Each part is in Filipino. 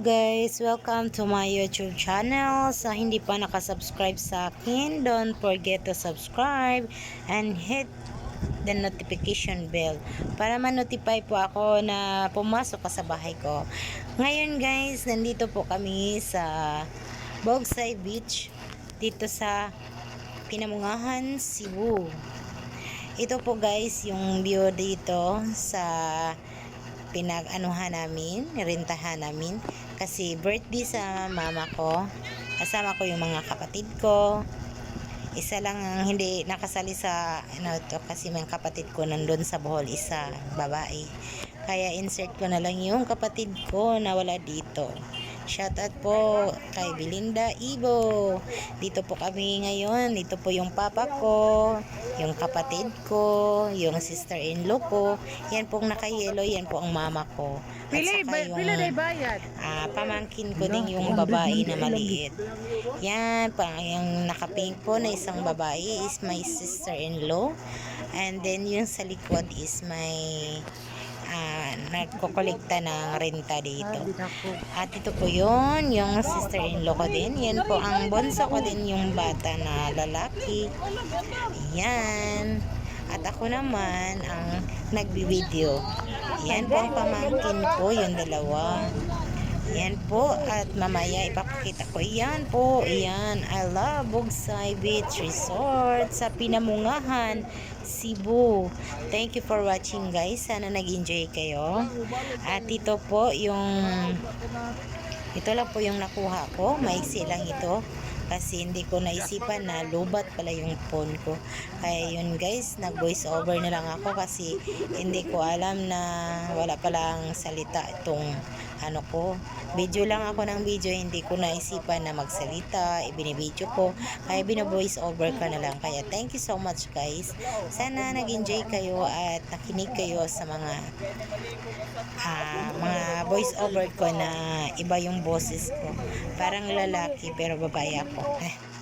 guys, welcome to my YouTube channel. Sa hindi pa nakasubscribe sa akin, don't forget to subscribe and hit the notification bell para ma-notify po ako na pumasok ka sa bahay ko. Ngayon guys, nandito po kami sa Bogsay Beach dito sa Pinamungahan, Cebu. Ito po guys yung view dito sa pinag-anuhan namin, rentahan namin kasi birthday sa mama ko. Kasama ko yung mga kapatid ko. Isa lang ang hindi nakasali sa to kasi mga kapatid ko nandun sa Bohol, isa babae. Kaya insert ko na lang yung kapatid ko na wala dito. Shout out po kay Belinda Ibo. Dito po kami ngayon. Dito po yung papa ko, yung kapatid ko, yung sister-in-law ko. Yan pong naka-yellow, yan po ang mama ko. At saka yung pamangkin ko din yung babae na maliit. Yan, yung naka-pink po na isang babae is my sister-in-law. And then yung sa likod is my nagkokolekta ng renta dito. At ito po yun, yung sister-in-law ko din. Yan po ang bonso ko din, yung bata na lalaki. Yan. At ako naman ang nagbibideo. Yan po ang pamangkin ko, yung dalawa. Yan po, at mamaya ipapakita ko. Yan po, yan. I love Bogsay Beach Resort sa Pinamungahan, Cebu. Thank you for watching guys. Sana nag-enjoy kayo. At ito po yung lang po yung nakuha ko. Maiksi lang ito. Kasi hindi ko naisipan na lubat pala yung phone ko. Kaya yun guys, nag-voice over na lang ako kasi hindi ko alam na wala palang salita itong ko. Video lang ako ng video, hindi ko naisipan na magsalita, ibinibideo ko. Kaya bina-voice over ka na lang. Kaya thank you so much guys. Sana nag-enjoy kayo at nakinig kayo sa mga voice over ko na iba yung boses ko. Parang lalaki pero babae ako.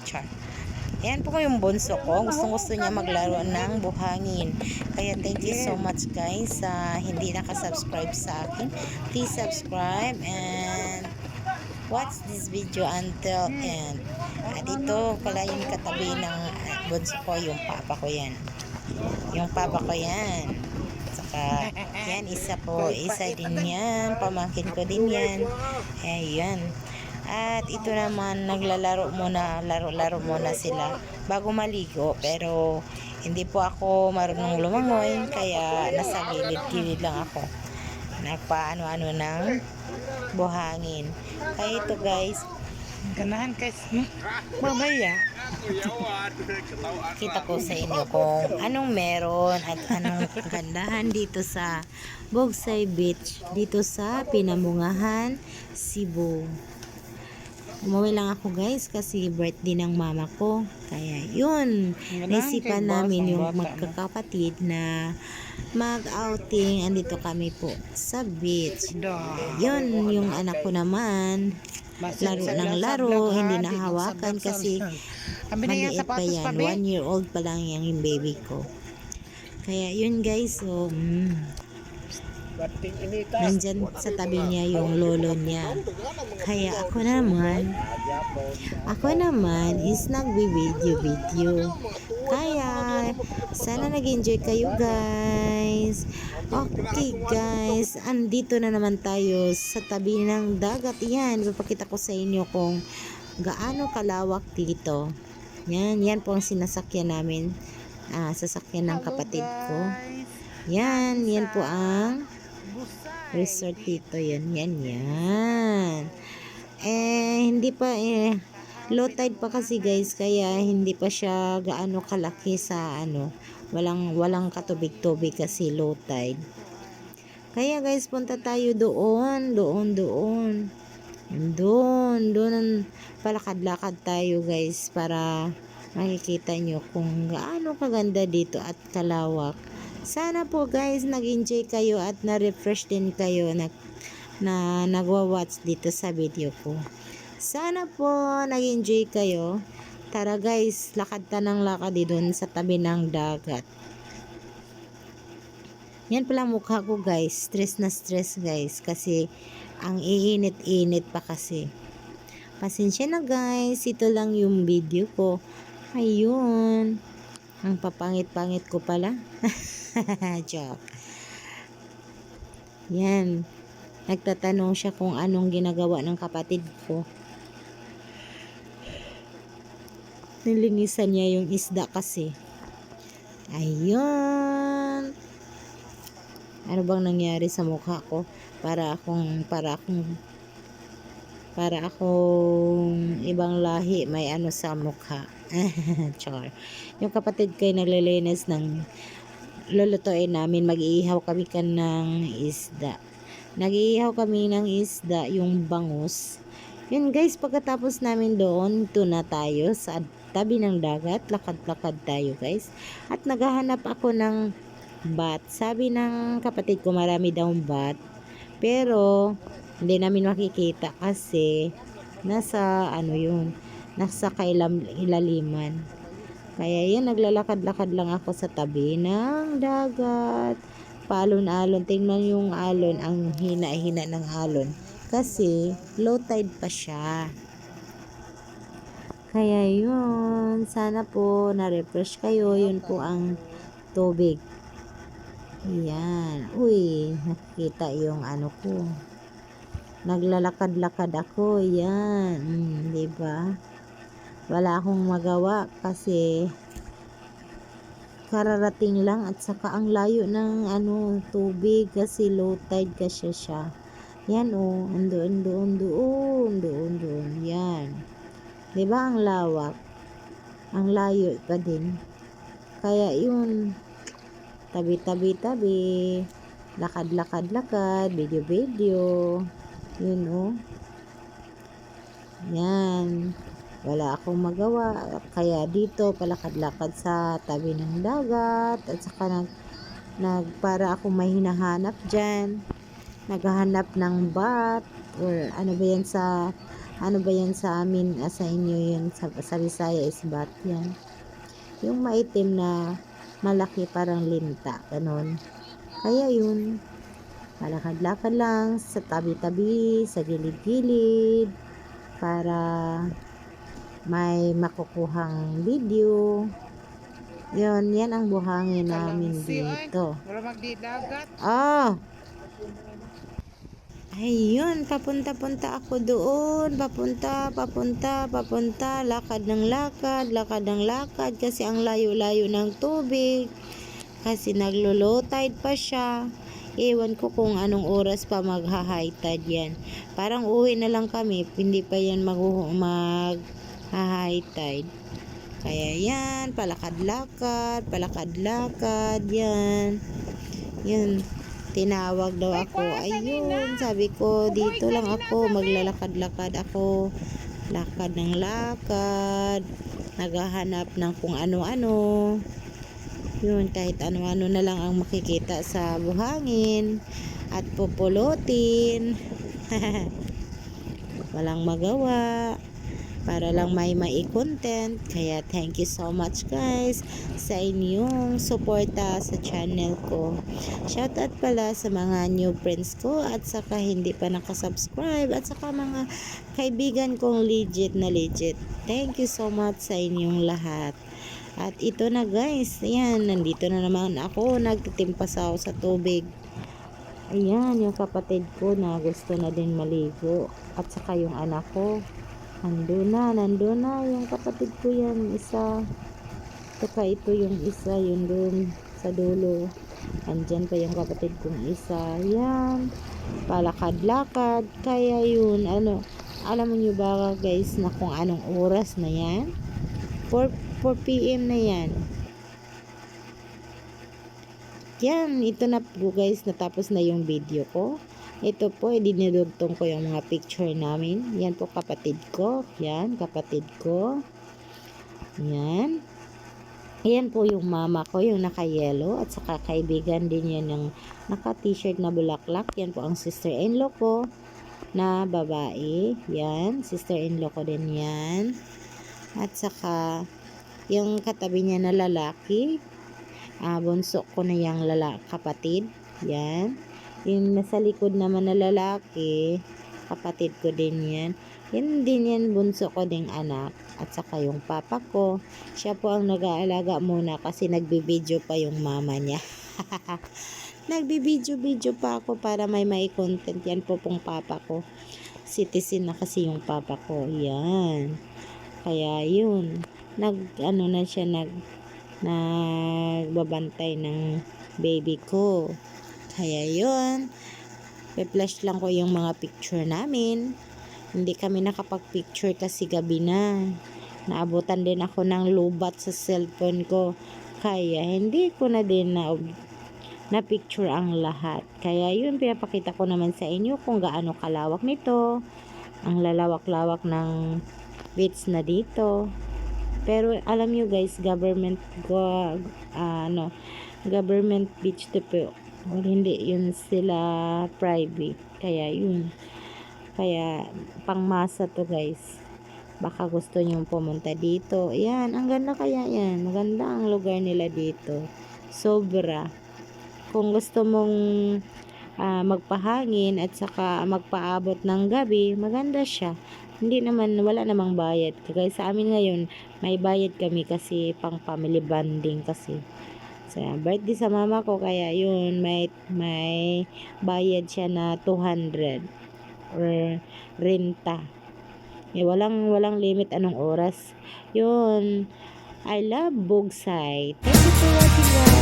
Char. Ayan po yung bonso ko. Gusto niya maglaro ng buhangin. Kaya thank you so much guys sa hindi nakasubscribe sa akin. Please subscribe and watch this video until end. At ito pala yung katabi ng bonso ko, yung papa ko yan. Yung papa ko yan. Saka yan, isa din yan. Pamangkin ko din yan. Ayan. At ito naman, naglalaro muna, laro-laro muna sila bago maligo. Pero hindi po ako marunong lumangoy, kaya nasa gilid-gilid lang ako. Nagpaano-ano ng buhangin. Kaya ito guys, ganahan guys, mamaya kita ko sa inyo kung anong meron at anong kagandahan dito sa Bogsay Beach, dito sa Pinamungahan, Cebu. Umuwi lang ako guys kasi birthday ng mama ko. Kaya yun, naisipan namin yung magkakapatid na mag-outing. Andito kami po sa beach. Yun, yung anak ko naman, laro ng laro, hindi nahawakan kasi maliit pa yan. 1 year old pa lang yung baby ko. Kaya yun guys, so nandyan sa tabi niya yung lolo niya. Kaya ako naman is nagbi-video. Kaya sana nag-enjoy kayo guys. Okay guys, andito na naman tayo sa tabi ng dagat. Yan, ipapakita ko sa inyo kung gaano kalawak dito. Yan po ang sinasakyan namin. Sasakyan ng kapatid ko. Yan po ang resort dito. Yan. Hindi pa low tide pa kasi guys, kaya hindi pa siya gaano kalaki sa walang katubig-tubig kasi low tide. Kaya guys, punta tayo doon palakad-lakad tayo guys para makikita nyo kung gaano kaganda dito at kalawak. Sana po guys nag-enjoy kayo at na-refresh din kayo na nagwa-watch dito sa video ko. Sana po nag-enjoy kayo. Tara guys, lakad ta ng lakad doon sa tabi ng dagat. Yan pala mukha ko guys, stress na stress guys kasi Ang iinit-init pa kasi. Pasensya na guys, ito lang yung video ko. Ayun. Ang papangit-pangit ko pala. Joke. Yan. Nagtatanong siya kung anong ginagawa ng kapatid ko. Nilinisan niya yung isda kasi. Ayun. Ano bang nangyari sa mukha ko? Para akong ibang lahi, may ano sa mukha. Char. Yung kapatid ko ay naglilinis ng lulutuin namin. Mag-iihaw kami ng isda. Nag-iihaw kami ng isda, yung bangus. Yun guys, pagkatapos namin doon, ito na tayo sa tabi ng dagat. Lakad-lakad tayo guys. At naghahanap ako ng bat. Sabi ng kapatid ko marami daw bat. Pero hindi namin makikita kasi nasa ilaliman. Kaya yan, naglalakad-lakad lang ako sa tabi ng dagat. Paalon-alon, tingnan yung alon, ang hina-hina ng alon. Kasi low tide pa siya. Kaya yun, sana po na-refresh kayo. Yun po ang tubig. Yan. Uy, nakikita yung ano ko. Naglalakad-lakad ako. Yan. Diba? Wala akong magawa kasi kararating lang at saka ang layo ng tubig kasi low tide kasi siya. Yan doon. Yan. Diba ang lawak? Ang layo pa din. Kaya yun, tabi, lakad, video. Yun Yan. Wala akong magawa. Kaya dito, palakad-lakad sa tabi ng dagat. At saka para akong may hinahanap dyan. Naghahanap ng bat. Or ano ba yan sa amin, sa inyo yun, sa Bisaya is bat yan. Yung maitim na malaki parang linta, ganon. Kaya yun, malakad-lakad lang sa tabi-tabi, sa gilid-gilid, para may makukuhang video. Yun, yan ang buhangin namin dito. Ayun, papunta ako doon, papunta, lakad ng lakad, kasi ang layo-layo ng tubig, kasi naglo-low tide pa siya. Ewan ko kung anong oras pa magha-high tide yan. Parang uwi na lang kami, hindi pa yan mag-high tide. Kaya yan, palakad-lakad, yan. Yun. Tinawag daw ako. Ayun, sabi ko, dito lang ako, maglalakad-lakad ako. Lakad ng lakad. Naghahanap ng kung ano-ano. Yun, kahit ano-ano na lang ang makikita sa buhangin. At pupulutin. Walang magawa. Para lang may content. Kaya thank you so much guys sa inyong suporta sa channel ko. Shoutout pala sa mga new friends ko at saka hindi pa nakasubscribe at saka mga kaibigan kong legit. Thank you so much sa inyong lahat. At ito na guys, ayan, nandito na naman ako, nagtitimpas ako sa tubig. Ayan, yung kapatid ko na gusto na din maligo at saka yung anak ko. Nandun na yung kapatid ko yan, isa. Saka ito yung isa, yun dun sa dulo. Andyan pa yung kapatid kong isa. Yan. Palakad-lakad. Kaya yun, alam niyo ba guys na kung anong oras na yan? 4 PM na yan. Yan, ito na po guys, natapos na yung video ko. Ito po, dinidugtong ko yung mga picture namin. Yan po kapatid ko. Yan, kapatid ko. Yan. Yan po yung mama ko, yung naka-yellow. At saka kaibigan din yan yung naka-t-shirt na bulaklak. Yan po ang sister-in-law ko na babae. Yan, sister-in-law ko din yan. At saka yung katabi niya na lalaki. Bunso ko na yung kapatid. Yan. Yung nasa likod naman na lalaki, kapatid ko din yan. Yan din yan, bunso ko ding anak. At saka yung papa ko, siya po ang nag-aalaga muna kasi nagbibideo pa yung mama niya. Nagbibideo pa ako para may content. Yan po pong papa ko. Citizen na kasi yung papa ko. Yan. Kaya yun. Nagbabantay ng baby ko. Kaya yun. Pe-flash lang ko yung mga picture namin. Hindi kami nakapag-picture kasi gabi na. Naabutan din ako ng lubat sa cellphone ko. Kaya hindi ko na din na picture ang lahat. Kaya yun, pinapakita ko naman sa inyo kung gaano kalawak nito. Ang lalawak-lawak ng beach na dito. Pero alam nyo guys, government beach to po. Hindi yun sila private. Kaya yun. Kaya pangmasa to guys. Baka gusto nyo pumunta dito. Yan, ang ganda kaya yan. Maganda ang lugar nila dito. Sobra. Kung gusto mong magpahangin at saka magpaabot ng gabi, maganda siya. Wala namang bayad. Kaya sa amin ngayon, may bayad kami kasi pang family bonding kasi. Sa birthday sa mama ko, kaya yun, may bayad siya na 200 or renta. Walang limit anong oras. Yun. I love Bogsay. Thank you for watching guys.